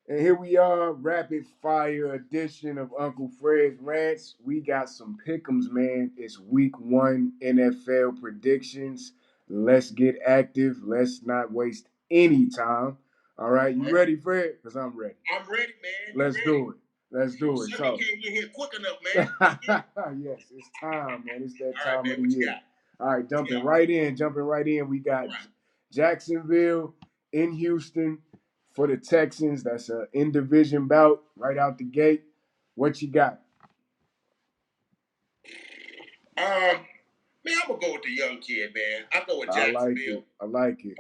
And here we are, rapid fire edition of Uncle Fred's Rants. We got some pick'ems, man. It's week 1 NFL predictions. Let's get active. Let's not waste any time. All right, you ready, Fred? Because I'm ready. I'm ready, man. Let's do it. Let's do it. Sammy can't get here quick enough, man. Yes, it's time, man. It's that All right, time man. of the What you year. got? All right, jumping right in. We got Jacksonville in Houston for the Texans. That's an in division bout right out the gate. What you got? Man, I'm gonna go with the young kid, man. I go with Jacksonville. I like it.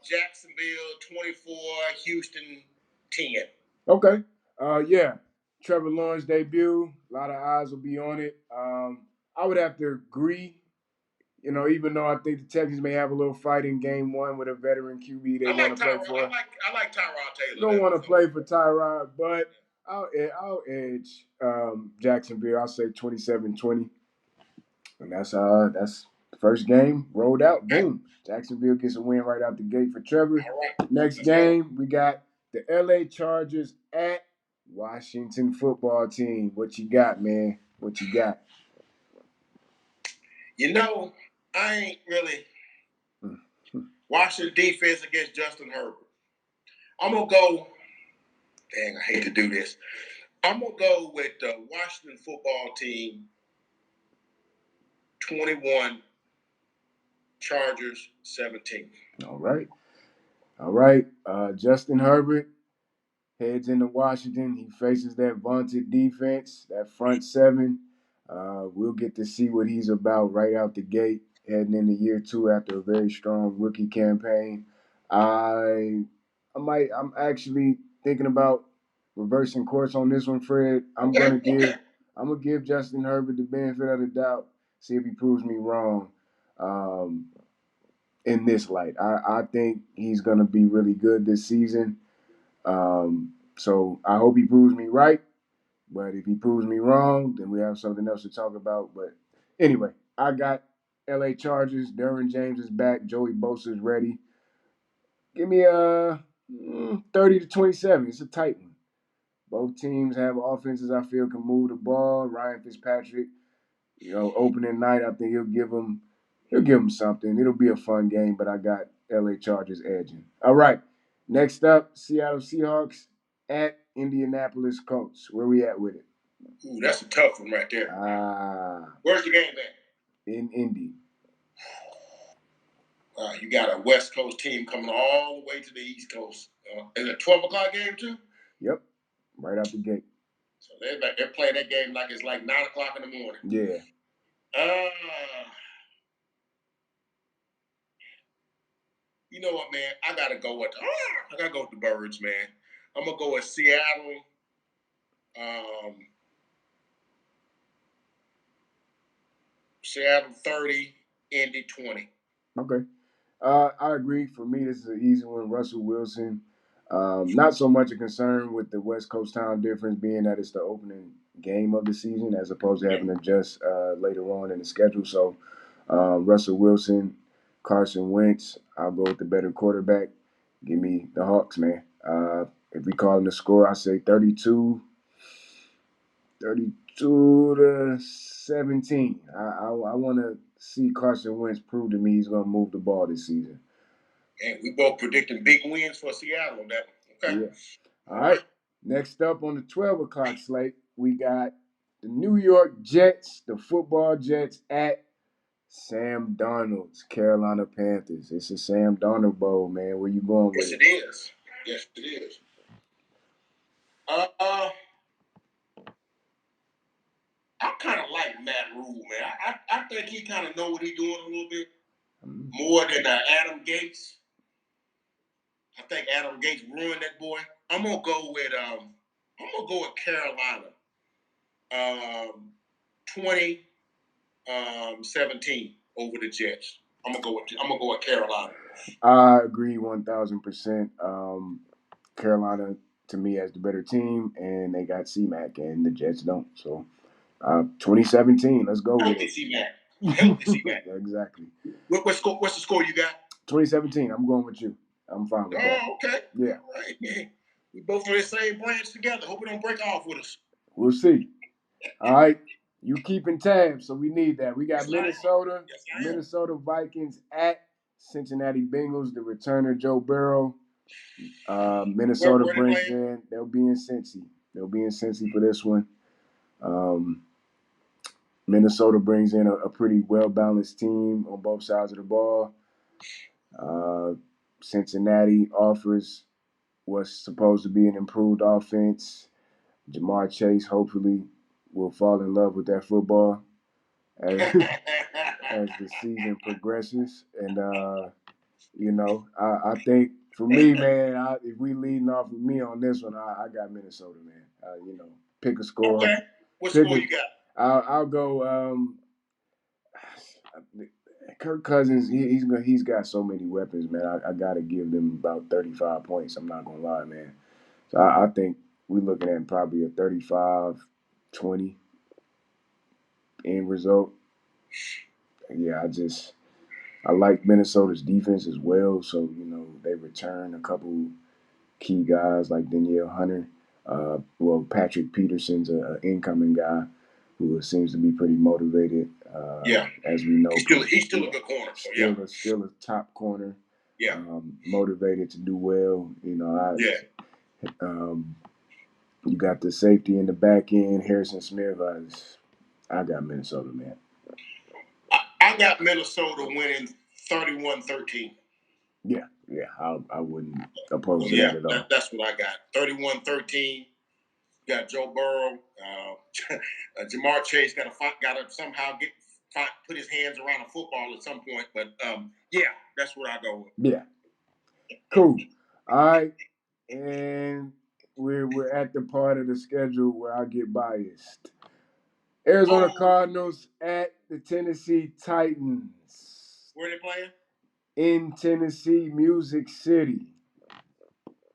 Jacksonville 24, Houston 10. Okay. Yeah. Trevor Lawrence debut. A lot of eyes will be on it. I would have to agree. You know, even though I think the Texans may have a little fight in game 1 with a veteran QB they want to play for. I like Tyrod Taylor. Don't want to play for Tyrod, but I'll edge Jacksonville. I'll say 27-20. And that's the first game rolled out. Boom. Jacksonville gets a win right out the gate for Trevor. Right. Next game, we got the LA Chargers at Washington football team. What you got, man? What you got? You know, I ain't really watching defense against Justin Herbert. I'm going to go, dang, I hate to do this. I'm going to go with the Washington football team 21, Chargers 17. All right. Justin Herbert heads into Washington. He faces that vaunted defense, that front seven. We'll get to see what he's about right out the gate, heading into year 2 after a very strong rookie campaign. I'm actually thinking about reversing course on this one, Fred. I'm gonna give Justin Herbert the benefit of the doubt, see if he proves me wrong. In this light, I think he's gonna be really good this season. So I hope he proves me right. But if he proves me wrong, then we have something else to talk about. But anyway, I got LA Chargers. Derwin James is back. Joey Bosa is ready. Give me a 30-27. It's a tight one. Both teams have offenses I feel can move the ball. Ryan Fitzpatrick, opening night, I think he'll give him something. It'll be a fun game, but I got LA Chargers edging. All right. Next up, Seattle Seahawks at Indianapolis Colts. Where we at with it? Ooh, that's a tough one right there. Where's the game at? In Indy. You got a West Coast team coming all the way to the East Coast. Is it a 12 o'clock game too? Yep, right out the gate. So they're playing that game like it's like 9 o'clock in the morning. Yeah. You know what, man? I gotta go with the Birds, man. I'm gonna go with Seattle. Seattle 30, Indy 20. Okay. I agree. For me, this is an easy one. Russell Wilson. Not so much a concern with the West Coast time difference being that it's the opening game of the season as opposed to having to adjust later on in the schedule. So Russell Wilson, Carson Wentz, I'll go with the better quarterback. Give me the Hawks, man. If we call them the score, I say 32 to 17. I want to see Carson Wentz prove to me he's going to move the ball this season. And we both predicting big wins for Seattle on that one. Okay. Yeah. All right. Next up on the 12 o'clock slate, we got the New York Jets, the football Jets at Sam Darnold's Carolina Panthers. It's a Sam Darnold Bowl, man. Where you going with it? Yes, it is. I kind of like Matt Rule, man. I think he kind of know what he's doing a little bit more than Adam Gates. I think Adam Gates ruined that boy. I'm gonna go with Carolina. 20-17 over the Jets. I'm gonna go with Carolina. I agree 1,000%. Carolina to me has the better team, and they got C-Mac, and the Jets don't. So 2017, let's go with it. C-Mac. Healthy C-Mac. Exactly. What's the score you got? 2017. I'm going with you. I'm fine with that. Oh, okay. Yeah. All right. We both on the same branch together. Hope we don't break off with us. We'll see. All right. You keeping tabs, so we need that. We got Minnesota, Minnesota Vikings at Cincinnati Bengals. The returner Joe Burrow. Minnesota brings in. They'll be in Cincy. They'll be in Cincy for this one. Minnesota brings in a pretty well balanced team on both sides of the ball. Cincinnati offers what's supposed to be an improved offense. Jamar Chase hopefully will fall in love with that football as, as the season progresses. And, I think for me, man, if we leading off with me on this one, I got Minnesota, man. Pick a score. Okay. What score you got? I'll go. Kirk Cousins, he's got so many weapons, man. I got to give them about 35 points. I'm not gonna lie, man. So I think we're looking at probably a 35-20 end result. Yeah, I like Minnesota's defense as well. So they return a couple key guys like Danielle Hunter. Patrick Peterson's an incoming guy who seems to be pretty motivated. As we know, he's still a good corner. So still a top corner. Yeah, motivated to do well. You got the safety in the back end, Harrison Smith. I got Minnesota, man. I got Minnesota winning 31-13. Yeah, I wouldn't oppose that at all. That's what I got. 31-13. Got Joe Burrow. Jamar Chase got to somehow put his hands around a football at some point. But that's what I go with. Yeah. Cool. All right, and we're at the part of the schedule where I get biased. Arizona Cardinals at the Tennessee Titans. Where are they playing? In Tennessee, Music City.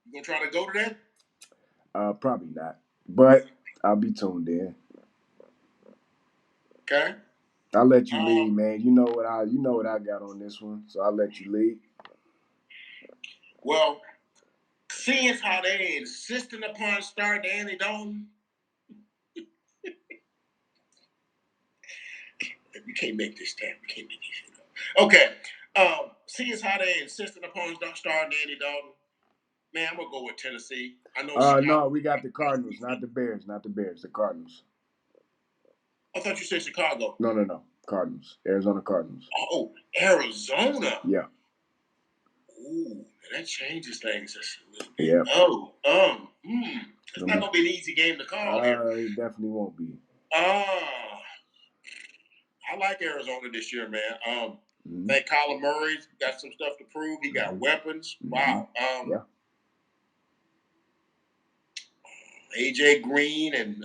You gonna try to go to that? Probably not, but I'll be tuned in. Okay. I'll let you lead, man. You know what I got on this one, so I'll let you lead. Well, seeing how they insisting upon starting Andy Dalton, we can't make this stand. We can't make this shit up. Okay. Seeing how they insisting upon starting Andy Dalton, man, I'm gonna go with Tennessee. I know. No, we got the Cardinals, not the Bears. Not the Bears. The Cardinals. I thought you said Chicago. No. Cardinals. Arizona Cardinals. Oh, Arizona. Yeah. Ooh, that changes things just a little bit. Yeah. It's not gonna be an easy game to call. It definitely won't be. I like Arizona this year, man. I think Kyler Murray's got some stuff to prove. He got weapons. Wow. AJ Green and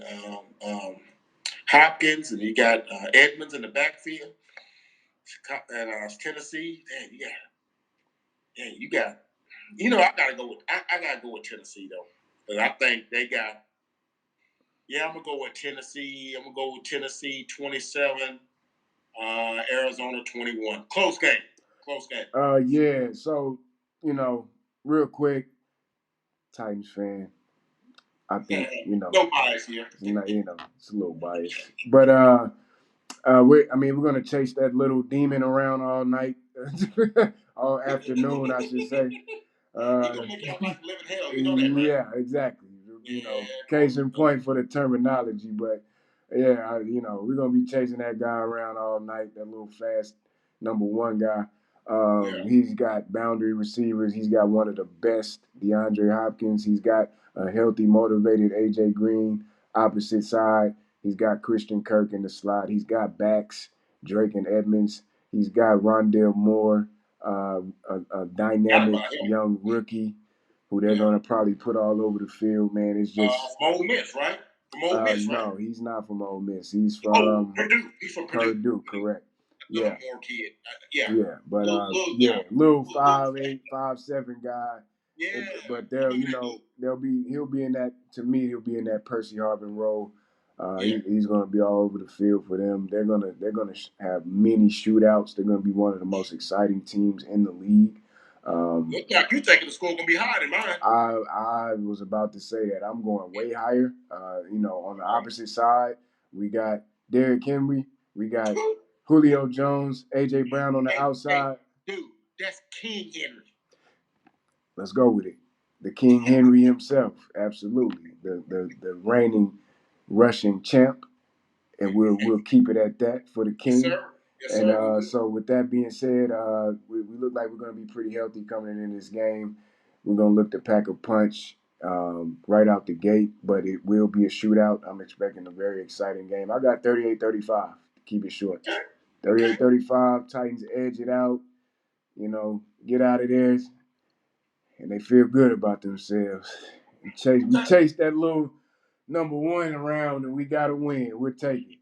Hopkins, and you got Edmonds in the backfield. And Tennessee, you got. I gotta go with. I gotta go with Tennessee though, but I think they got. Yeah, I'm gonna go with Tennessee. I'm gonna go with Tennessee 27, Arizona 21. Close game. Yeah. So real quick, Titans fan. I think no bias here. It's a little biased, but we're gonna chase that little demon around all night, all afternoon, I should say. Gonna make y'all live in hell. You know that, right? Yeah, exactly. Case in point for the terminology, but yeah, we're gonna be chasing that guy around all night. That little fast number one guy. He's got boundary receivers. He's got one of the best, DeAndre Hopkins. He's got a healthy, motivated AJ Green. Opposite side, he's got Christian Kirk in the slot. He's got backs, Drake and Edmonds. He's got Rondale Moore, a dynamic young rookie who they're going to probably put all over the field, man. It's just from Ole Miss, right? From Ole Miss, right? No, he's not from Ole Miss. He's from Purdue. He's from Purdue. Correct. Yeah. More kid. But little 5'8", 5'7" guy. Yeah. But he'll be in that. To me, he'll be in that Percy Harvin role. He's going to be all over the field for them. They're gonna have many shootouts. They're going to be one of the most exciting teams in the league. Look like you taking the score gonna be higher than mine. I was about to say that I'm going way higher. On the opposite side, we got Derrick Henry, we got Julio Jones, AJ Brown on the outside. Dude, that's King Henry. Let's go with it. The King Henry himself, absolutely. The reigning Russian champ, and we'll keep it at that for the King. Yes, sir. Yes, sir. And so with that being said, we look like we're going to be pretty healthy coming in this game. We're going to look to pack a punch right out the gate, but it will be a shootout. I'm expecting a very exciting game. I got 38-35 to keep it short. 38-35, Titans edge it out, get out of there, and they feel good about themselves. We chase that little number one around, and we got to win. We'll take it.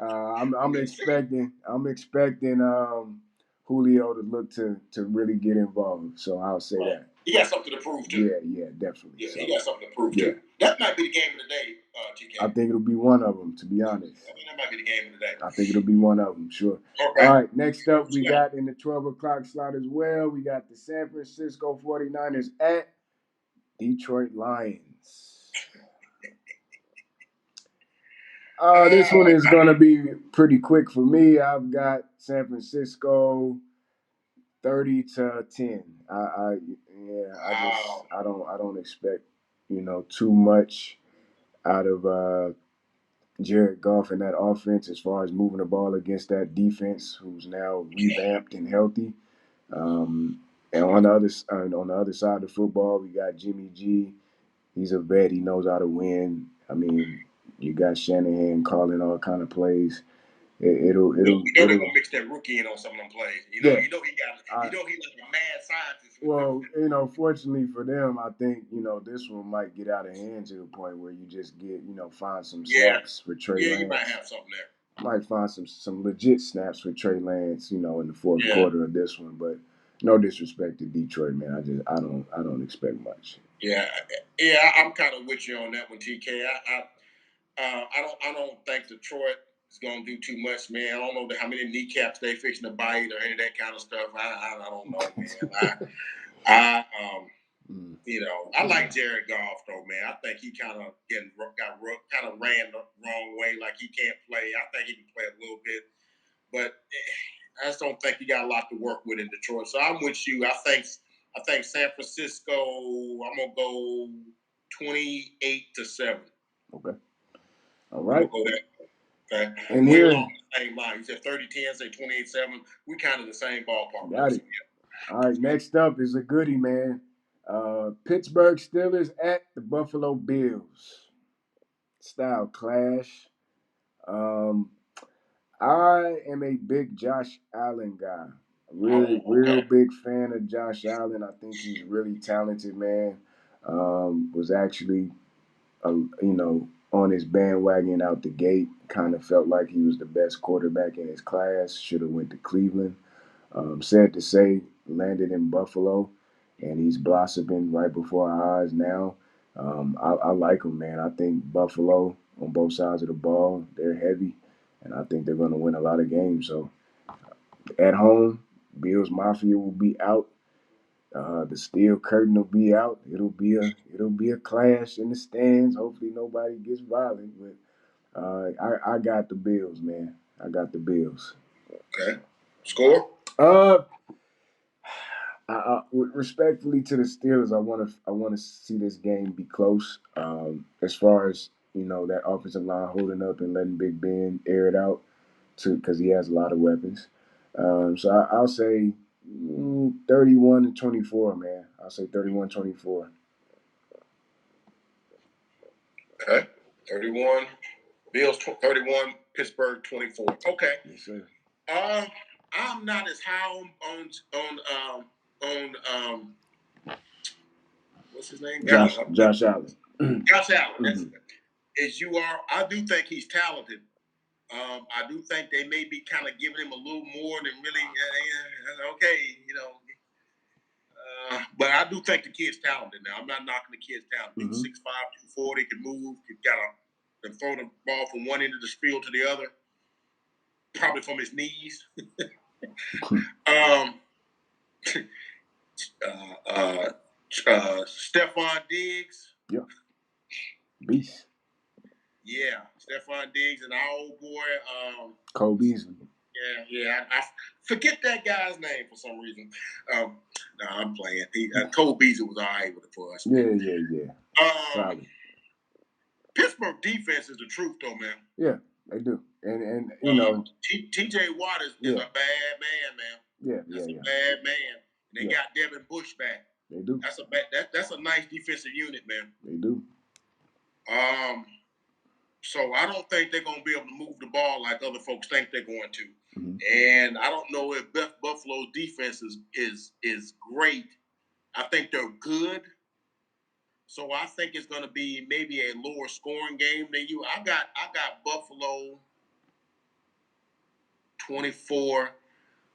I'm expecting Julio to look to really get involved. So I'll say that. He got something to prove too. Yeah, definitely. Yeah, so, he got something to prove too. That might be the game of the day, TK. I think it'll be one of them, to be honest. I think that might be the game of the day. I think it'll be one of them, sure. Okay. All right, next up we got in the 12 o'clock slot as well. We got the San Francisco 49ers at Detroit Lions. This one is going to be pretty quick for me. I've got San Francisco 30-10. I don't expect, too much out of Jared Goff and that offense as far as moving the ball against that defense, who's now revamped and healthy. And on the other side of the football, we got Jimmy G. He's a vet. He knows how to win. I mean, you got Shanahan calling all kind of plays. It'll they're gonna mix that rookie in on some of them plays. He got he's like a mad scientist. Well, fortunately for them, I think this one might get out of hand to the point where you just get find some snaps for Trey Lance. Yeah, you might have something there. Might find some legit snaps for Trey Lance, in the fourth quarter of this one. But no disrespect to Detroit, man. I don't expect much. Yeah, I'm kind of with you on that one, TK. I don't think Detroit is gonna do too much, man. I don't know how many kneecaps they fixing to bite or any of that kind of stuff. I don't know, man. I like Jared Goff though, man. I think he kind of ran the wrong way, like he can't play. I think he can play a little bit, but I just don't think he got a lot to work with in Detroit. So I'm with you. I think San Francisco. I'm gonna go 28-7. Okay. All right. Okay. And here, along the same line. You said 30-10, say 28-7. We kind of the same ballpark. Got it. All right. Next up is a goodie, man. Pittsburgh Steelers at the Buffalo Bills. Style clash. I am a big Josh Allen guy. Real big fan of Josh Allen. I think he's really talented, man. Was actually, on his bandwagon out the gate. Kind of felt like he was the best quarterback in his class. Should have went to Cleveland. Sad to say, landed in Buffalo, and he's blossoming right before our eyes now. I like him, man. I think Buffalo on both sides of the ball, they're heavy, and I think they're going to win a lot of games. So at home, Bills Mafia will be out. The steel curtain will be out. It'll be a clash in the stands. Hopefully nobody gets violent, but I got the Bills, man. I got the Bills. Okay. Score? Respectfully to the Steelers, I want to see this game be close. As far as that offensive line holding up and letting Big Ben air it out, because he has a lot of weapons. So I'll say 31-24, man. I'll say 31-24. Okay, 31. Bills 31. Pittsburgh 24. Okay. Yes, sir. I'm not as high on what's his name? Josh Allen. Josh Allen. As you are, I do think he's talented. I do think they may be kind of giving him a little more than really. But I do think the kid's talented. Now I'm not knocking the kid's talent. He's 6'5", 240, can move, can throw the ball from one end of the field to the other, probably from his knees. Stephon Diggs. Yeah. Beast. Yeah, Stephon Diggs and our old boy. Cole Beasley. Yeah. I forget that guy's name for some reason. No, I'm playing. Cole Beasley was all right with it for us. Yeah. Solid. Pittsburgh defense is the truth, though, man. Yeah, they do. And you know, T.J. Watt is a bad man, man. That's a bad man. And they got Devin Bush back. They do. That's a nice defensive unit, man. They do. So I don't think they're going to be able to move the ball like other folks think they're going to. Mm-hmm. And I don't know if Buffalo's defense is great. I think they're good. So I think it's going to be maybe a lower scoring game than you. I got Buffalo 24.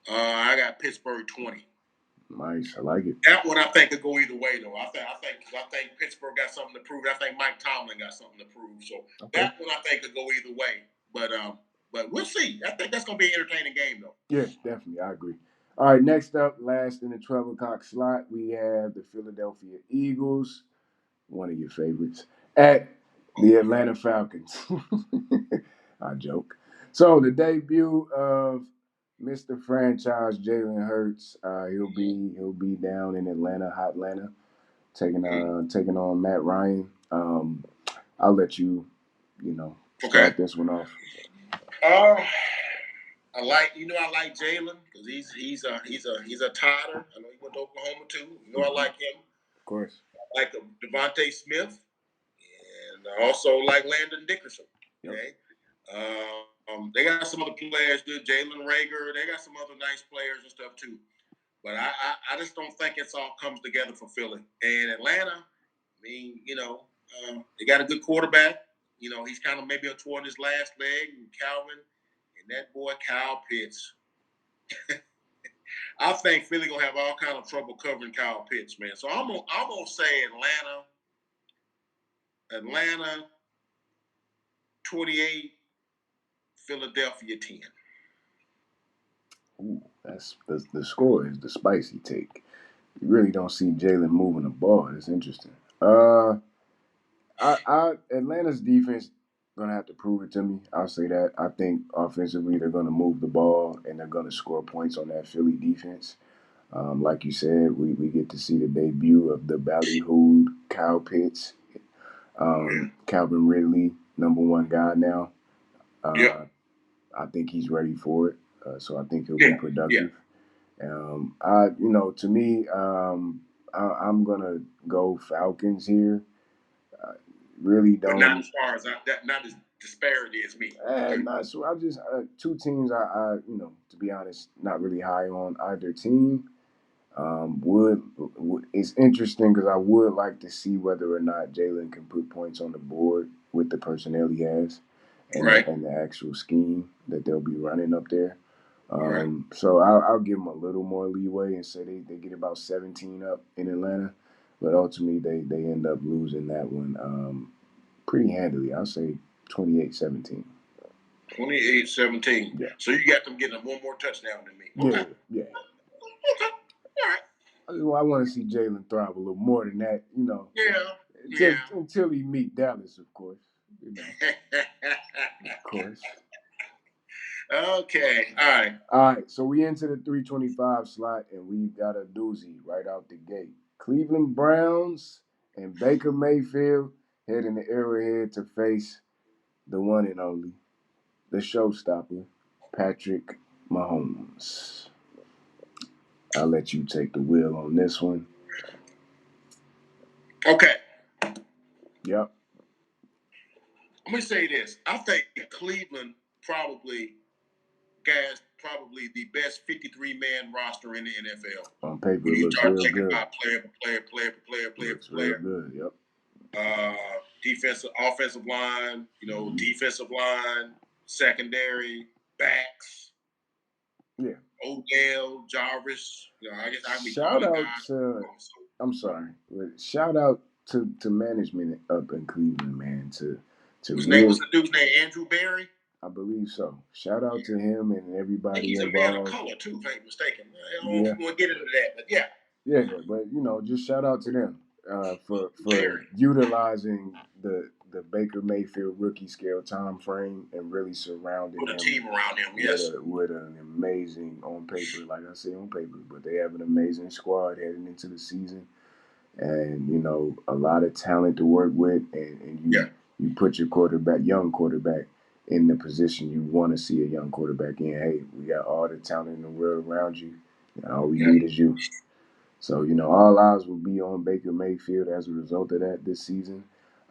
I got Pittsburgh 20. Nice, I like it. That one I think could go either way, though. I think Pittsburgh got something to prove. I think Mike Tomlin got something to prove. So that one I think could go either way. But we'll see. I think that's going to be an entertaining game, though. Yeah, definitely, I agree. All right, next up, last in the 12 o'clock slot, we have the Philadelphia Eagles, one of your favorites, at the Atlanta Falcons. I joke. So the debut of Mr. Franchise Jalen Hurts, he'll be down in Atlanta, taking on Matt Ryan. I'll let you start this one off. I like Jalen because he's a Tider. I know he went to Oklahoma too. I like him. Of course. I like Devontae Smith, and I also like Landon Dickerson. Okay. They got some other players, good Jalen Rager. They got some other nice players and stuff too. But I just don't think it's all comes together for Philly. And Atlanta, I mean, they got a good quarterback. He's kind of maybe toward his last leg, and Calvin, and that boy Kyle Pitts. I think Philly gonna have all kind of trouble covering Kyle Pitts, man. So I'm gonna say Atlanta 28, Philadelphia 10. Ooh, that's the score is the spicy take. You really don't see Jalen moving the ball. It's interesting. Atlanta's defense gonna have to prove it to me. I'll say that. I think offensively they're gonna move the ball and they're gonna score points on that Philly defense. Like you said, we get to see the debut of the ballyhooed Kyle Pitts, Calvin Ridley, number one guy now. I think he's ready for it, so I think he'll be productive. To me, I'm gonna go Falcons here. Really don't. But not as far as not as disparity as me. Not so. I just two teams. To be honest, not really high on either team. It's interesting because I would like to see whether or not Jalen can put points on the board with the personnel he has, and the actual scheme that they'll be running up there. So I'll give them a little more leeway and say they get about 17 up in Atlanta, but ultimately they end up losing that one pretty handily. I'll say 28-17. 28-17. Yeah. So you got them getting one more touchdown than me. Okay. Yeah. Okay. All right. I want to see Jalen thrive a little more than that, Until he meet Dallas, of course. Of course. Okay. All right. So we into the 325 slot, and we've got a doozy right out the gate. Cleveland Browns and Baker Mayfield heading to Arrowhead to face the one and only, the showstopper, Patrick Mahomes. I'll let you take the wheel on this one. Okay. Yep. I'm going to say this. I think Cleveland probably the best 53-man roster in the NFL. On paper, it looks real good. About player. Real good, yep. Offensive line, defensive line, secondary, backs. Yeah. Odell, Jarvis. Shout out to. I'm sorry. Shout out to management up in Cleveland, man. Whose name was the dude's name? Andrew Berry. I believe so. Shout out to him and everybody he's involved. He's a man of color too, if I'm mistaken. I don't want to get into that, but yeah. Yeah, but just shout out to them for Very. utilizing the Baker Mayfield rookie scale time frame and really surrounding Put a him team around him, with yes. with an amazing on paper, like I say on paper, but they have an amazing squad heading into the season, and a lot of talent to work with, and Yeah, you put your young quarterback, in the position you want to see a young quarterback in. Hey, we got all the talent in the world around you, and all we yeah, need is you. So, all eyes will be on Baker Mayfield as a result of that this season.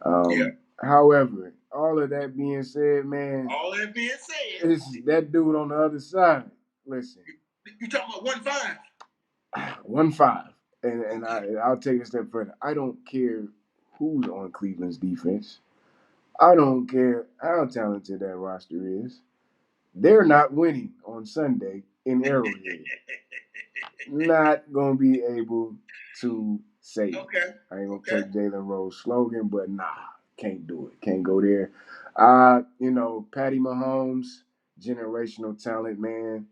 yeah. However, all of that being said, man, All that being said, it's that dude on the other side. Listen, you talking about 1-5. 1-5. And Okay. I'll take it a step further. I don't care who's on Cleveland's defense. I don't care how talented that roster is. They're not winning on Sunday in Arrowhead. Not gonna be able to save it. Okay. I ain't gonna Okay. take Jalen Rose slogan, but nah, can't do it. Can't go there. Patty Mahomes, generational talent, man.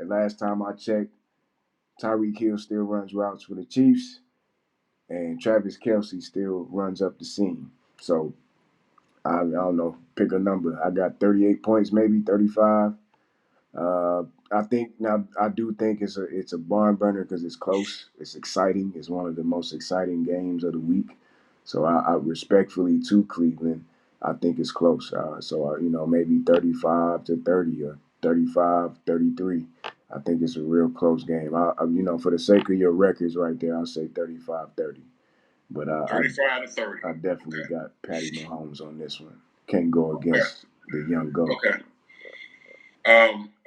Last time I checked, Tyreek Hill still runs routes for the Chiefs, and Travis Kelsey still runs up the seam. So I don't know, pick a number. I got 38 points, maybe 35. Uh, I think now I do think it's a barn burner because it's close. It's exciting. It's one of the most exciting games of the week. So I respectfully to Cleveland, I think it's close. Maybe 35-30 or 35-33. I think it's a real close game. For the sake of your records right there, I'll say 35-30. But 35-30. I definitely Okay. got Patty Mahomes on this one. Can't go Okay. against the young goat. Okay.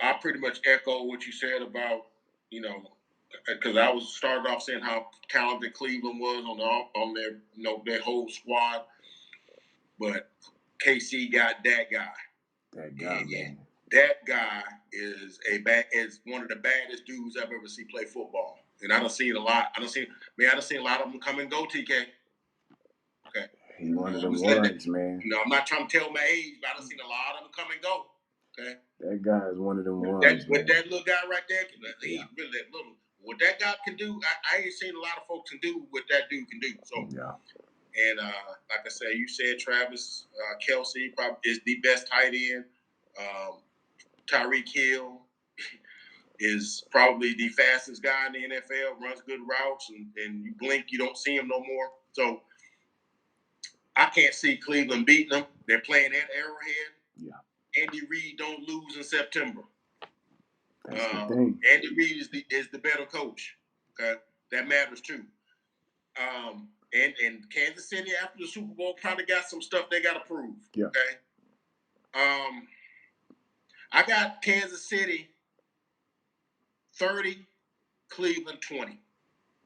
I pretty much echo what you said about, because I was started off saying how talented Cleveland was on their whole squad, but KC got that guy. That guy, man. That guy is one of the baddest dudes I've ever seen play football, and I done seen a lot. I done seen a lot of them come and go. TK. Okay. He one of them ones, man. I'm not trying to tell my age, but I done seen a lot of them come and go. Okay. That guy is one of them ones, With man. that little guy right there, he's really that little. What that guy can do, I ain't seen a lot of folks can do what that dude can do. So, yeah. And like I said, you said Travis Kelsey probably is the best tight end. Tyreek Hill is probably the fastest guy in the NFL, runs good routes, and you blink, you don't see him no more. So I can't see Cleveland beating them. They're playing at Arrowhead. Yeah. Andy Reid don't lose in September. That's the thing. Andy Reid is the better coach. Okay, that matters too. And Kansas City after the Super Bowl probably got some stuff they got to prove. Yeah. Okay. I got Kansas City 30, Cleveland 20.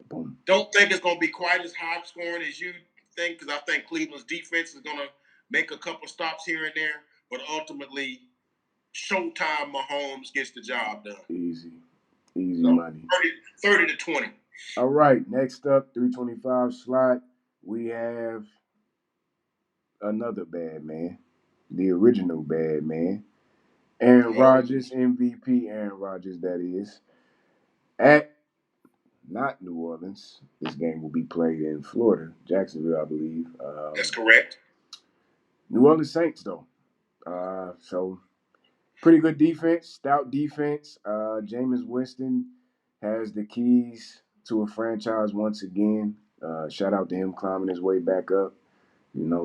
Boom. Don't think it's going to be quite as high scoring as you think, because I think Cleveland's defense is going to make a couple stops here and there, but ultimately, Showtime Mahomes gets the job done. Easy money. 30-20. All right, next up, 325 slot, we have another bad man, the original bad man, Aaron Rodgers, MVP Aaron Rodgers, that is, at not New Orleans. This game will be played in Florida, Jacksonville, I believe. That's correct. New Orleans Saints, though. So pretty good defense, stout defense. Jameis Winston has the keys to a franchise once again. Shout out to him climbing his way back up.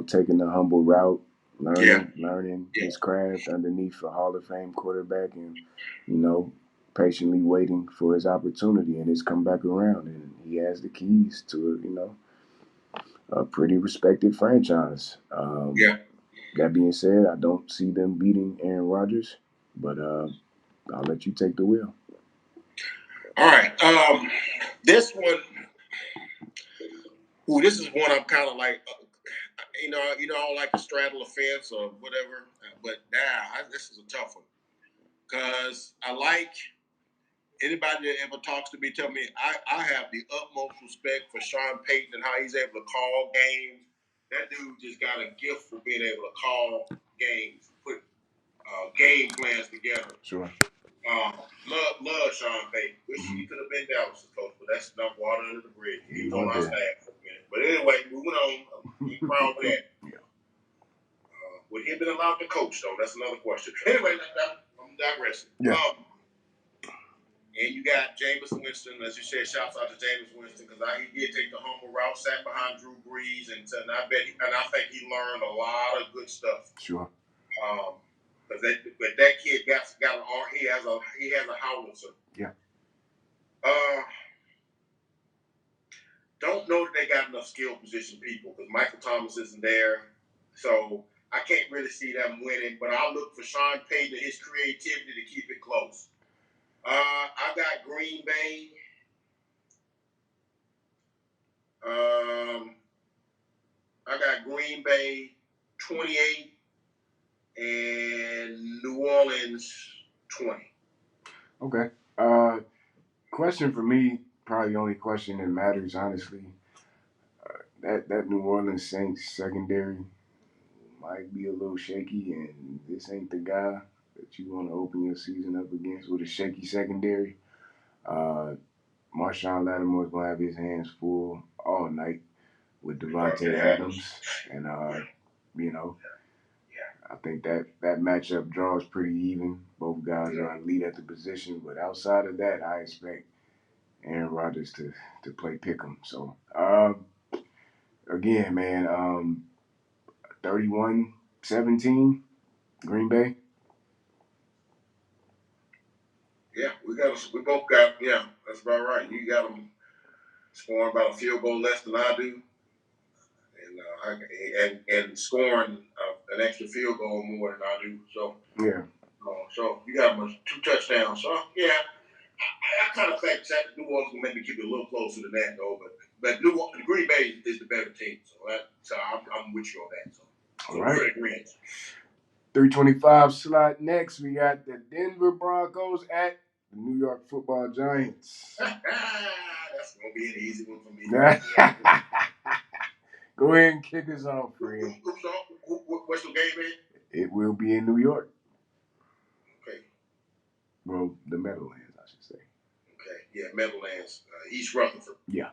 Taking the humble route, learning his craft underneath a Hall of Fame quarterback, and patiently waiting for his opportunity and his comeback around. And he has the keys to a pretty respected franchise. That being said, I don't see them beating Aaron Rodgers, but I'll let you take the wheel. All right. This one, this is one I'm kind of like, I don't like to straddle a fence or whatever, but this is a tough one. Because I like anybody that ever talks to me, tell me I have the utmost respect for Sean Payton and how he's able to call games. That dude just got a gift for being able to call games, put game plans together. Sure. Love Sean Payton. Wish he could have been Dallas' coach, but that's enough water under the bridge. He was on our staff for a minute. But anyway, moving on. He proud of that. Yeah. Would he have been allowed to coach, though? That's another question. Anyway, I'm digressing. Yeah. And you got Jameis Winston, as you said. Shouts out to Jameis Winston because he did take the humble route, sat behind Drew Brees, and I think he learned a lot of good stuff. Sure. But that kid got an arm. He has a howitzer. Yeah. Don't know that they got enough skill position people because Michael Thomas isn't there, so I can't really see them winning. But I'll look for Sean Payton and his creativity to keep it close. I got Green Bay. I got Green Bay 28 and New Orleans 20. Okay. Question for me, probably the only question that matters, honestly. That New Orleans Saints secondary might be a little shaky, and this ain't the guy that you want to open your season up against with a shaky secondary. Marshawn Lattimore's going to have his hands full all night with Devontae Adams. And, I think that matchup draws pretty even. Both guys are elite at the position. But outside of that, I expect Aaron Rodgers to play pick'em. So, again, man, 31-17, Green Bay. Yeah, we both got, that's about right. You got them scoring about a field goal less than I do, and scoring an extra field goal more than I do. So yeah. So you got them 2 touchdowns. So yeah, I kind of think that New Orleans will maybe keep it a little closer than that though. But Green Bay is the better team. So I'm with you on that. So all right. 325 slot next. We got the Denver Broncos at the New York Football Giants. That's going to be an easy one for me. Go ahead and kick us off, Fred. What's the game, man? It will be in New York. Okay. Well, the Meadowlands, I should say. Okay. Yeah, Meadowlands. East Rutherford. Yeah.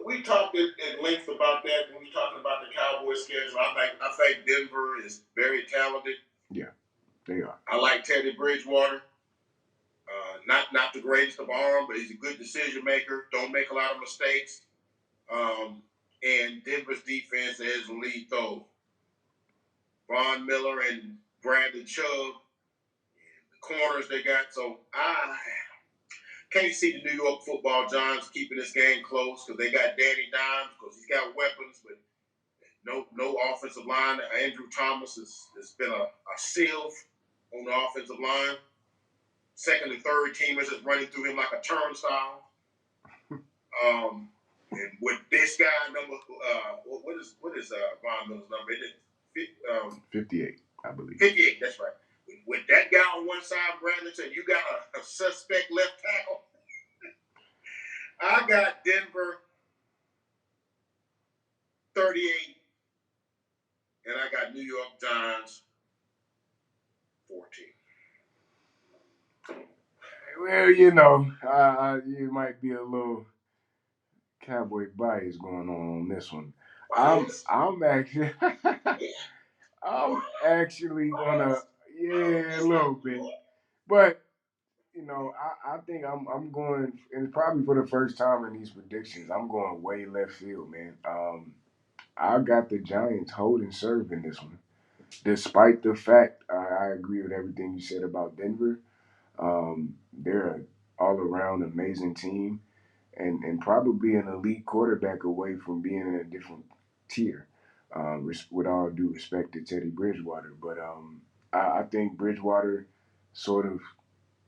We talked at length about that when we talking about the Cowboys schedule. I think Denver is very talented. Yeah, they are. I like Teddy Bridgewater. Not the greatest of arm, but he's a good decision maker. Don't make a lot of mistakes. And Denver's defense is lethal. Von Miller and Brandon Chubb, the corners they got. So I can't see the New York Football Giants keeping this game close because they got Danny Dimes because he's got weapons, but no offensive line. Andrew Thomas has been a sieve on the offensive line. Second and third teamers is running through him like a turnstile. And with this guy, what is Von Miller's number? Is it 58, I believe. 58, that's right. With that guy on one side, Brandon, and you got a suspect left tackle. I got Denver 38, and I got New York Giants 14. Well, you might be a little cowboy bias going on this one. I'm actually gonna a little bit, but I think I'm going, and probably for the first time in these predictions, I'm going way left field, man. I got the Giants holding serve in this one, despite the fact I agree with everything you said about Denver. They're an all-around amazing team, and probably an elite quarterback away from being in a different tier. With all due respect to Teddy Bridgewater, but I think Bridgewater sort of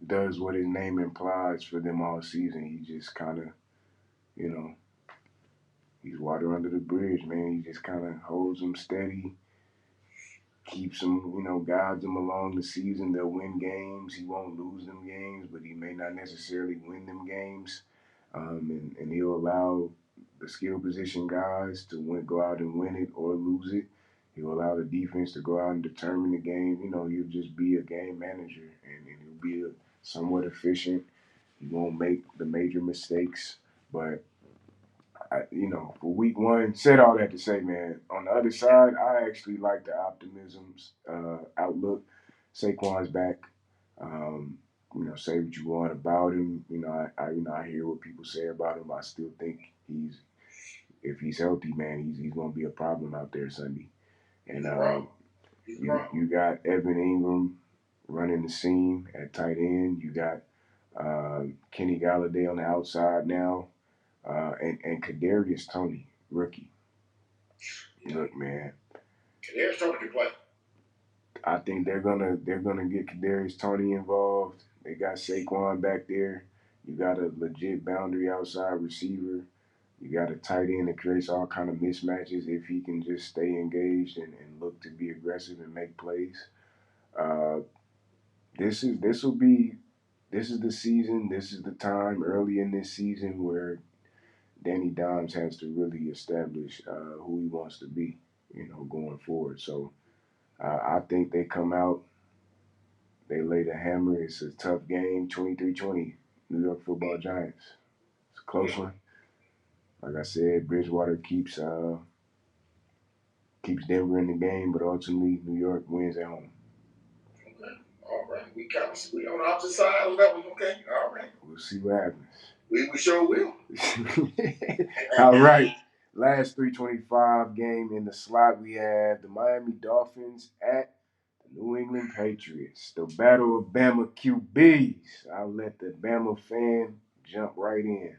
does what his name implies for them all season. He just kind of, he's water under the bridge, man. He just kind of holds them steady, keeps them, guides them along the season. They'll win games. He won't lose them games, but he may not necessarily win them games. And he'll allow the skill position guys to go out and win it or lose it. He'll allow the defense to go out and determine the game. He'll just be a game manager, and he'll be somewhat efficient. He won't make the major mistakes, but for week one, said all that to say, man, on the other side, I actually like the optimism's outlook. Saquon's back. Um, say what you want about him. I hear what people say about him. I still think if he's healthy, man, he's going to be a problem out there Sunday. And you got Evan Ingram running the seam at tight end. You got Kenny Galladay on the outside now. And Kadarius Toney, rookie. Yeah. Look, man. Kadarius Toney can play. I think they're gonna get Kadarius Toney involved. They got Saquon back there. You got a legit boundary outside receiver. You got a tight end that creates all kind of mismatches if he can just stay engaged and look to be aggressive and make plays. This is the season. This is the time early in this season where Danny Dimes has to really establish who he wants to be, going forward. So I think they come out, they lay the hammer. It's a tough game, 23-20, New York Football Giants. It's a close one. Like I said, Bridgewater keeps Denver in the game, but ultimately New York wins at home. Okay, all right. We on the opposite side of that one. Okay, all right. We'll see what happens. We sure will. All right. Last 325 game in the slot, we have the Miami Dolphins at the New England Patriots. The battle of Bama QBs. I'll let the Bama fan jump right in.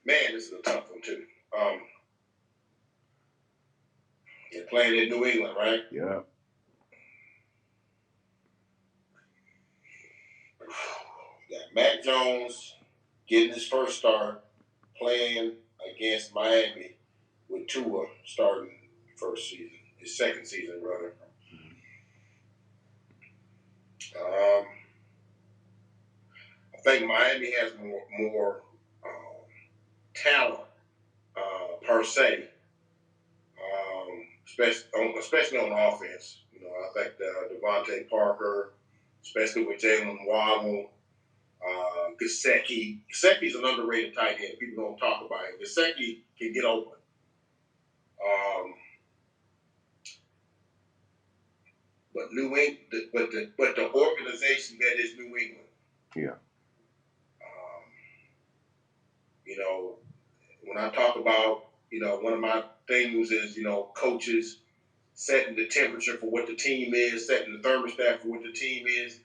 Man, this is a tough one, too. They're playing in New England, right? Yeah. Got Mac Jones getting his first start, playing against Miami with Tua starting first season, his second season running. I think Miami has more talent per se, especially on offense. I think Devontae Parker, especially with Jalen Waddle, Gesicki. Gesicki's an underrated tight end. People don't talk about him. Gesicki can get open. But New England, but the organization that is New England. Yeah. When I talk about, one of my things is, coaches setting the temperature for what the team is, setting the thermostat for what the team is.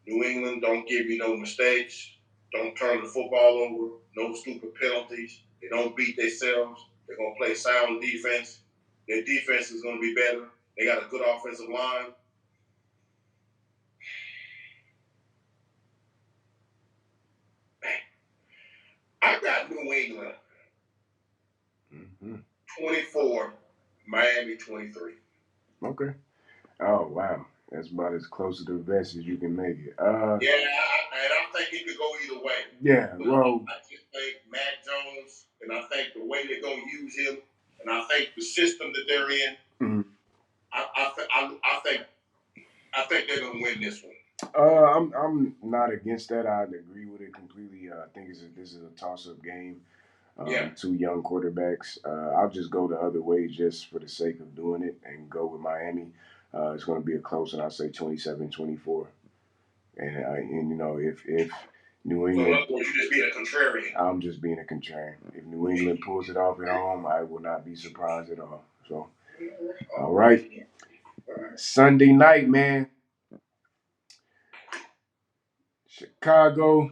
New England don't give you no mistakes. Don't turn the football over. No stupid penalties. They don't beat themselves. They're going to play sound defense. Their defense is going to be better. They got a good offensive line. I got New England 24, Miami 23. Okay. Oh, wow. That's about as close to the best as you can make it. Yeah, and I think it could go either way. Yeah, but well. I just think Mac Jones, and I think the way they're going to use him, and I think the system that they're in, I think they're going to win this one. I'm not against that. I agree with it completely. I think this is a toss-up game. Two young quarterbacks. I'll just go the other way just for the sake of doing it and go with Miami. It's going to be a close, and I'll say 27-24. And if New England, so you're just being a contrarian. I'm just being a contrarian. If New England pulls it off at home, I will not be surprised at all. So, all right. Sunday night, man. Chicago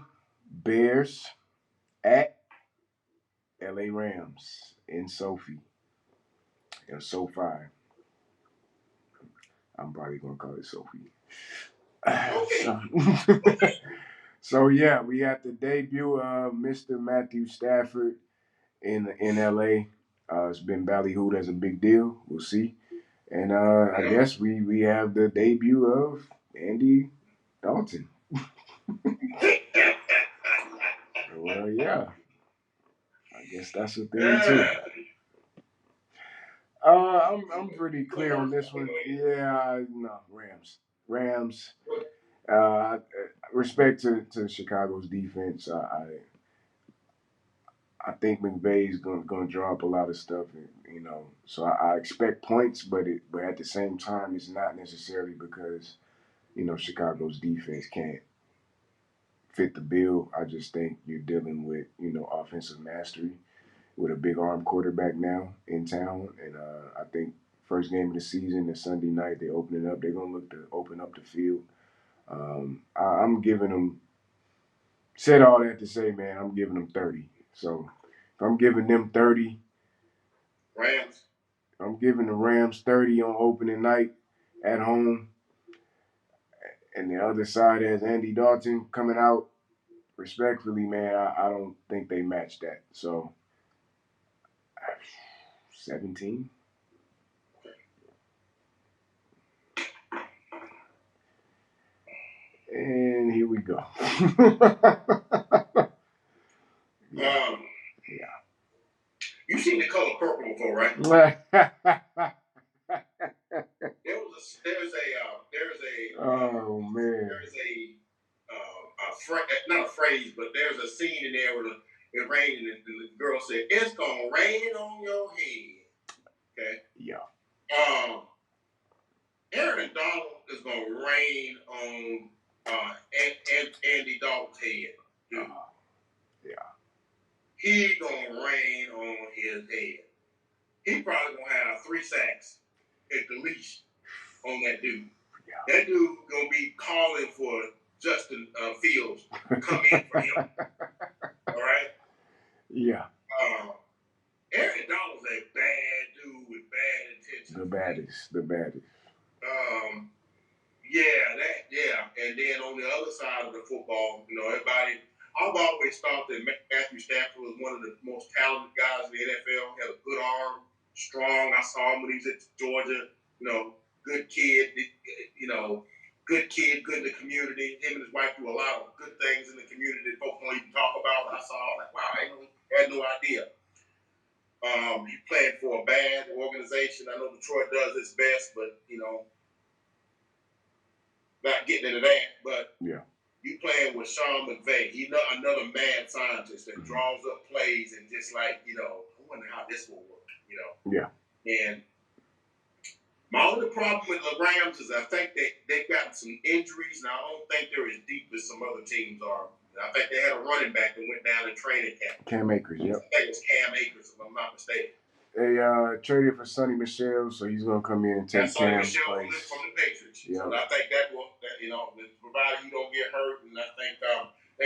Bears at LA Rams in SoFi. SoFi. I'm probably gonna call it SoFi. So yeah, we got the debut of Mr. Matthew Stafford in LA. It's been ballyhooed as a big deal. We'll see. And I guess we have the debut of Andy Dalton. Well, yeah. I guess that's a thing too. I'm pretty clear on this one. Yeah, no, Rams. Rams. Respect to Chicago's defense. I think McVay's gonna draw up a lot of stuff, So I expect points, but at the same time, it's not necessarily because Chicago's defense can't fit the bill. I just think you're dealing with offensive mastery with a big arm quarterback now in town, and I think first game of the season, the Sunday night, they open it up. They're gonna look to open up the field. I'm giving them. Said all that to say, man, I'm giving them 30. So if I'm giving them 30, Rams. I'm giving the Rams 30 on opening night at home. And the other side has Andy Dalton coming out. Respectfully, man, I don't think they match that. So 17. And here we go. Yeah. You've seen the color purple before, right? Oh man. There's not a phrase, but there's a scene in there where it's raining and the girl said, "It's gonna rain on your head." Okay. Yeah. Aaron Donald is gonna rain on Andy Dalton's head. Yeah. He gonna rain on his head. He probably gonna have 3 sacks at the least on that dude. Yeah. That dude gonna be calling for Justin Fields to come in for him. All right. Yeah. Aaron Donald's a bad dude with bad intentions. The baddest. And then on the other side of the football, everybody. I've always thought that Matthew Stafford was one of the most talented guys in the NFL. He had a good arm, strong. I saw him when he was at Georgia. Good kid. Good kid, good in the community. Him and his wife do a lot of good things in the community that folks don't even talk about. I saw, wow, I had no idea. He played for a bad organization. I know Detroit does its best, but not getting into that. But yeah, you playing with Sean McVay. He's another mad scientist that draws up plays and just I wonder how this will work. Yeah. And my only problem with the Rams is I think they've gotten some injuries, and I don't think they're as deep as some other teams are. I think they had a running back that went down in training camp. Cam Akers, yep. I think it was Cam Akers, if I'm not mistaken. They traded for Sonny Michel, so he's gonna come in and take Cam's place. From the Patriots. Yep. So I think that will, provided he don't get hurt, and I think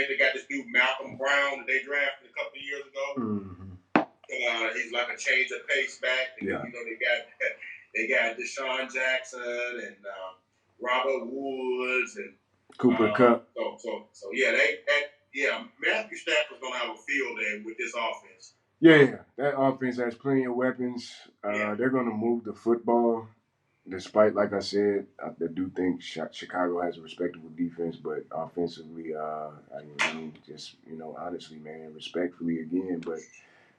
they got this dude Malcolm Brown that they drafted a couple of years ago. Mm-hmm. He's like a change of pace back. And, yeah. They got Deshaun Jackson and Robert Woods and Cooper Kupp. So Matthew Stafford's gonna have a field day with this offense. Yeah, that offense has plenty of weapons. They're gonna move the football, despite, like I said, I do think Chicago has a respectable defense, but offensively, honestly, man, respectfully again, but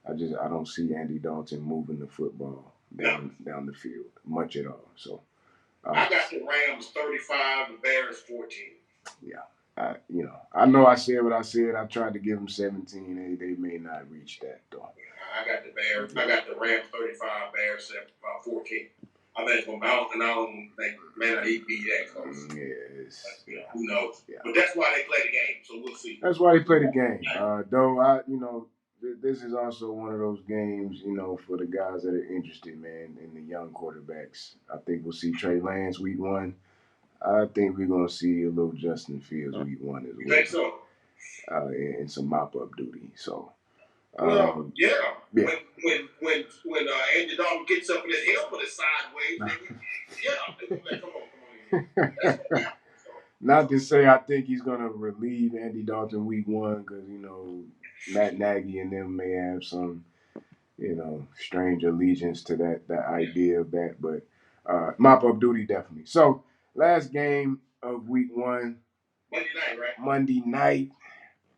I don't see Andy Dalton moving the football down the field much at all. So I got the Rams 35, the Bears 14. Yeah. I know I said what I said. I tried to give them 17. They may not reach that though. I got the Bears. I got the Rams 35, Bears 14. I think it's gonna bounce, and I don't think he'd be that close. Who knows? Yeah. But that's why they play the game. So we'll see. That's why they play the game. Though this is also one of those games, for the guys that are interested, man, in the young quarterbacks. I think we'll see Trey Lance week 1. I think we're gonna see a little Justin Fields week 1 as well. You think so? And some mop-up duty. So. When Andy Dalton gets up and his helmet is sideways, come on. Not to say I think he's gonna relieve Andy Dalton week 1 because Matt Nagy and them may have some strange allegiance to that idea of that, but mop-up duty definitely. So last game of week 1. Monday night, right? Monday night.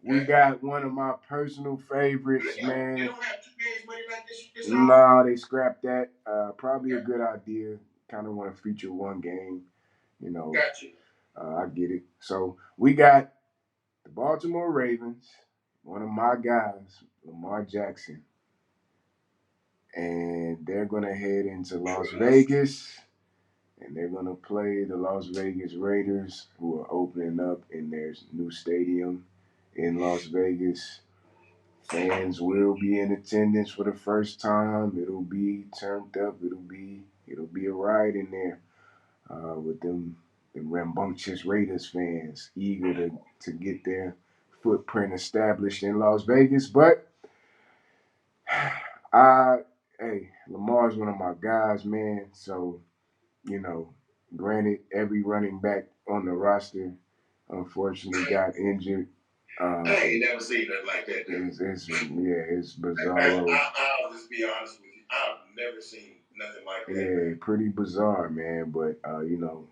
We got one of my personal favorites, man. You don't have 2 days money like this Nah, they scrapped that. Probably a good idea. Kind of want to feature one game. You know, got you. I get it. So we got the Baltimore Ravens, one of my guys, Lamar Jackson, and they're gonna head into Las Vegas, and they're gonna play the Las Vegas Raiders, who are opening up in their new stadium in Las Vegas. Fans will be in attendance for the first time. It'll be turned up. It'll be a ride in there with them rambunctious Raiders fans eager to get their footprint established in Las Vegas. But I hey, Lamar's one of my guys, man. So you know, granted, every running back on the roster unfortunately got injured. I ain't never seen nothing like that. It's bizarre. I'll just be honest with you. I've never seen nothing like that. Yeah, pretty bizarre, man. But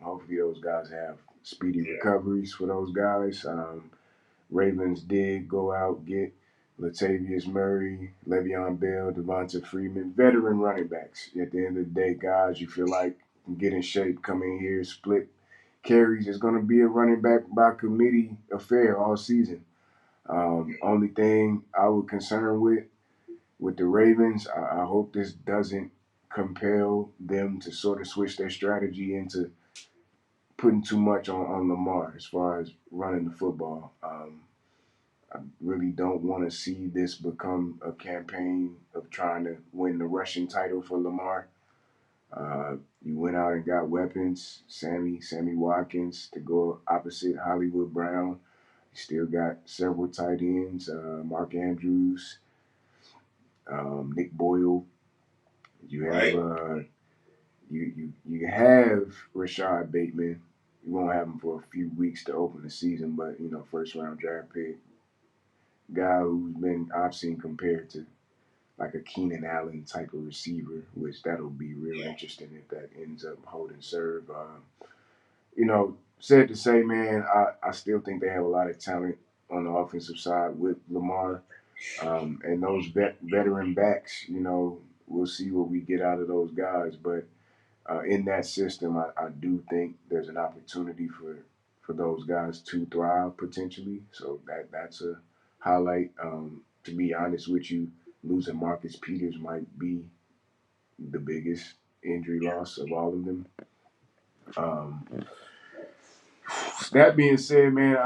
hopefully those guys have speedy recoveries for those guys. Ravens did go out get Latavius Murray, Le'Veon Bell, Devonta Freeman, veteran running backs. At the end of the day, guys, you feel like get in shape, come in here, split carries. It's going to be a running back by committee affair all season. Only thing I would concern with the Ravens, I hope this doesn't compel them to sort of switch their strategy into putting too much on Lamar as far as running the football. I really don't want to see this become a campaign of trying to win the rushing title for Lamar. You went out and got weapons, Sammy Watkins to go opposite Hollywood Brown. You still got several tight ends, Mark Andrews, Nick Boyle. You have you have Rashad Bateman. You won't have him for a few weeks to open the season, but first round draft pick guy who's been I've seen compared to like a Keenan Allen type of receiver, which that'll be real interesting if that ends up holding serve. Sad to say, man, I still think they have a lot of talent on the offensive side with Lamar. And those veteran backs, we'll see what we get out of those guys. But in that system, I do think there's an opportunity for those guys to thrive potentially. So that's a highlight. To be honest with you, losing Marcus Peters might be the biggest injury loss of all of them. Um, that being said, man,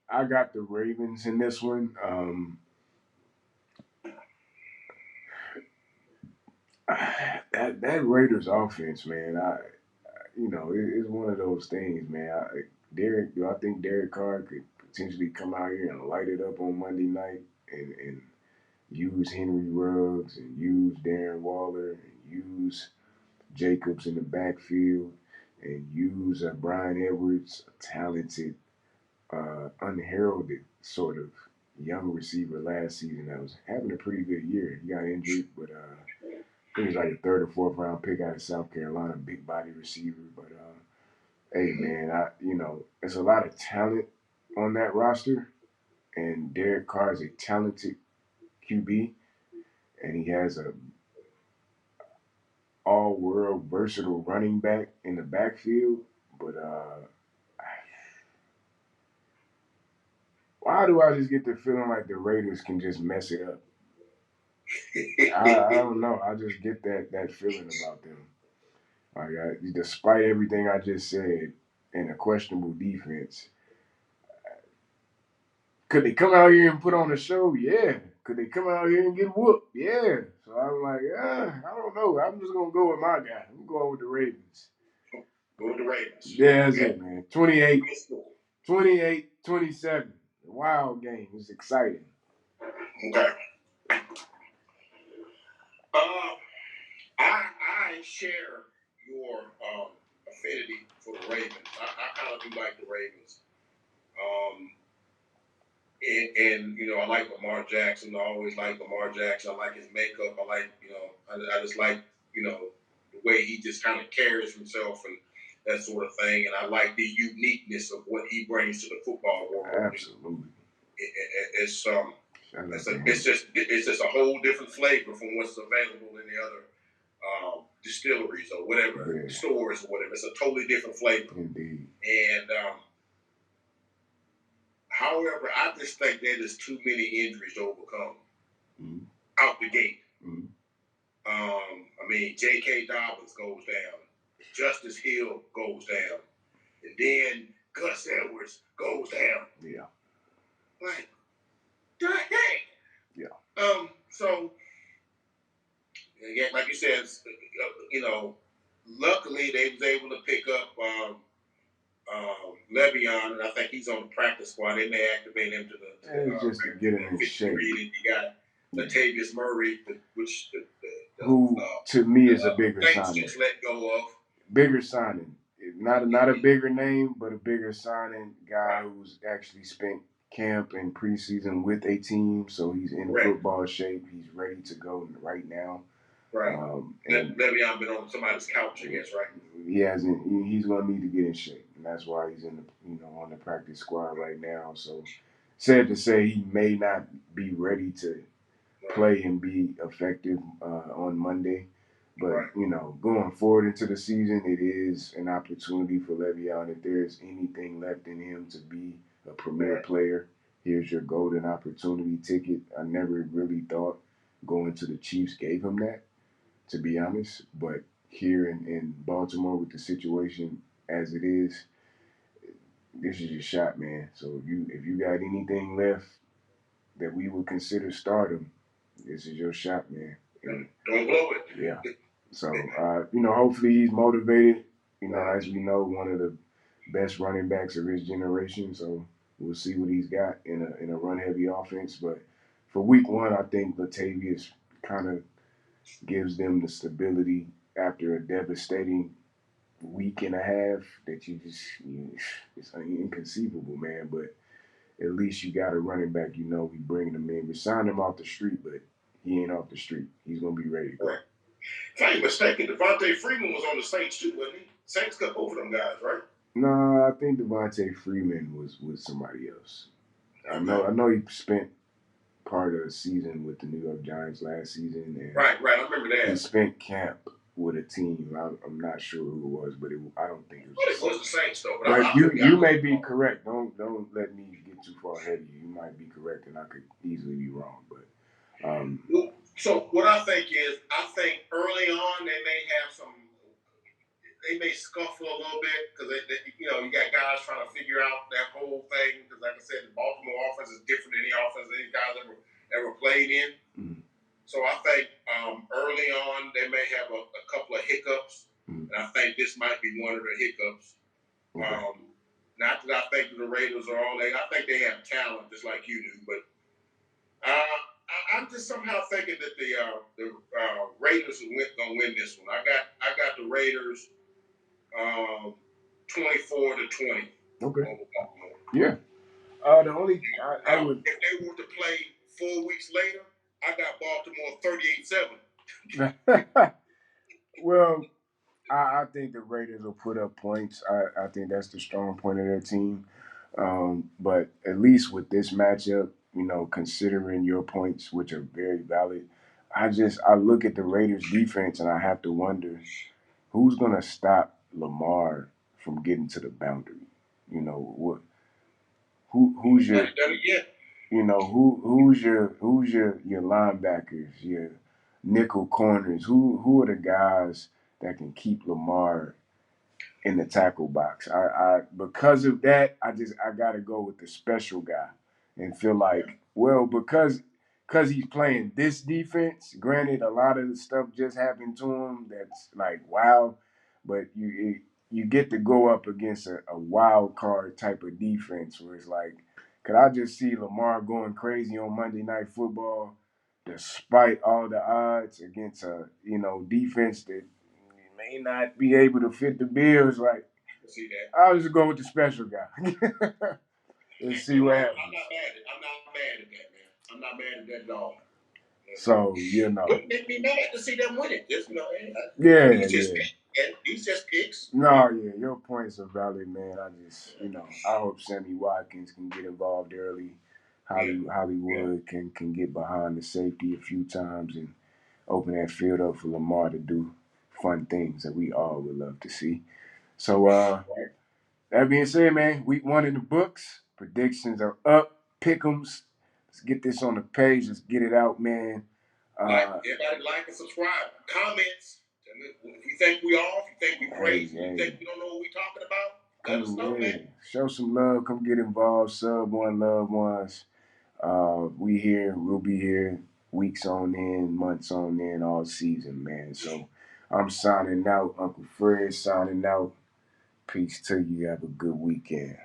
I got the Ravens in this one. That Raiders offense, man, it's one of those things, man. Do I think Derek Carr could potentially come out here and light it up on Monday night and use Henry Ruggs and use Darren Waller and use Jacobs in the backfield and use Brian Edwards, a talented, unheralded sort of young receiver last season that was having a pretty good year. He got injured, but I think he was like a third or fourth round pick out of South Carolina, big body receiver. But hey, man, it's a lot of talent on that roster, and Derek Carr is a talented QB, and he has a all-world versatile running back in the backfield. But why do I just get the feeling like the Raiders can just mess it up? I don't know. I just get that feeling about them. Despite everything I just said and a questionable defense, could they come out here and put on a show? Yeah. Could they come out here and get whooped? Yeah. So I'm like, I don't know. I'm just gonna go with my guy. I'm going with the Ravens. Go with the Ravens. Yeah, that's it, man. 28-27. Wild game. It's exciting. Okay. I share your affinity for the Ravens. I kind of do like the Ravens. And I like Lamar Jackson. I always like Lamar Jackson. I like his makeup. I like, I just like, the way he just kind of carries himself and that sort of thing. And I like the uniqueness of what he brings to the football world. Absolutely. it's just a whole different flavor from what's available in the other distilleries or whatever stores or whatever. It's a totally different flavor. Indeed. And however, I just think that there's too many injuries to overcome out the gate. I mean, J.K. Dobbins goes down, Justice Hill goes down, and then Gus Edwards goes down. Yeah. Like, the heck? Yeah. So, again, like you said, luckily they was able to pick up Le'Veon, and I think he's on the practice squad. They may activate him to just to get him in shape. And you got Latavius Murray, who to me is a bigger signing. Just let go of. Bigger signing, not a bigger name, but a bigger signing. Guy who's actually spent camp and preseason with a team, so he's in football shape. He's ready to go right now. Right. And Le'Veon been on somebody's couch, I guess, right? He hasn't. He's gonna need to get in shape, and that's why he's in the on the practice squad right now. So, sad to say, he may not be ready to play and be effective on Monday. But going forward into the season, it is an opportunity for Le'Veon. If there's anything left in him to be a premier player, here's your golden opportunity ticket. I never really thought going to the Chiefs gave him that, to be honest. But here in Baltimore with the situation as it is, this is your shot, man. So if you got anything left that we would consider stardom, this is your shot, man. And don't blow it. Yeah. So hopefully he's motivated. As we know, one of the best running backs of his generation. So we'll see what he's got in a run heavy offense. But for week one, I think Latavius kind of gives them the stability after a devastating week and a half that it's inconceivable, man. But at least you got a running back, we bringing him in. We signed him off the street, but he ain't off the street. He's going to be ready to go. Right. If I ain't mistaken, Devontae Freeman was on the Saints too, wasn't he? Saints cut both of them guys, right? No, I think Devontae Freeman was with somebody else. I know he spent part of the season with the New York Giants last season. And right. I remember that. He spent camp with a team. I'm not sure who it was, but I don't think it was. Well, it was the Saints though. But you may be correct. Don't let me get too far ahead of you. You might be correct, and I could easily be wrong. But so what I think early on they may scuffle a little bit because you got guys trying to figure out that whole thing because, like I said, the Baltimore offense is different than the offense these guys ever played in. Mm-hmm. So I think early on they may have a couple of hiccups, and I think this might be one of the hiccups. Okay. Not that I think the Raiders are all I think they have talent just like you do, but I'm just somehow thinking that the Raiders are gonna win this one. I got the Raiders 24-20. Okay. Yeah. The only I would if they were to play 4 weeks later, I got Baltimore 38-7. Well, I think the Raiders will put up points. I think that's the strong point of their team. But at least with this matchup, considering your points, which are very valid, I look at the Raiders defense and I have to wonder who's gonna stop Lamar from getting to the boundary. Who's your who's your linebackers, your nickel corners? Who are the guys that can keep Lamar in the tackle box? I because of that, I gotta go with the special guy and feel like, well, because he's playing this defense, granted a lot of the stuff just happened to him that's like wow, but you get to go up against a wild card type of defense where it's like, could I just see Lamar going crazy on Monday Night Football despite all the odds against a defense that may not be able to fit the bills? Like, see that. I'll just go with the special guy. And see what happens. I'm not mad at that, man. I'm not mad at that at all. So, Wouldn't it be mad to see them win it? Just, these just picks. No, yeah, your points are valid, man. I hope Sammy Watkins can get involved early. Hollywood can get behind the safety a few times and open that field up for Lamar to do fun things that we all would love to see. So that being said, man, week 1 in the books. Predictions are up. Pick'ems. Let's get this on the page. Let's get it out, man. Everybody like and subscribe. Comments. If you think we off, if you think we crazy, you think we don't know what we talking about, let us know, man. Show some love. Come get involved. Sub one, loved ones. We here. We'll be here weeks on end, months on end, all season, man. So I'm signing out. Uncle Fred signing out. Peace to you. Have a good weekend.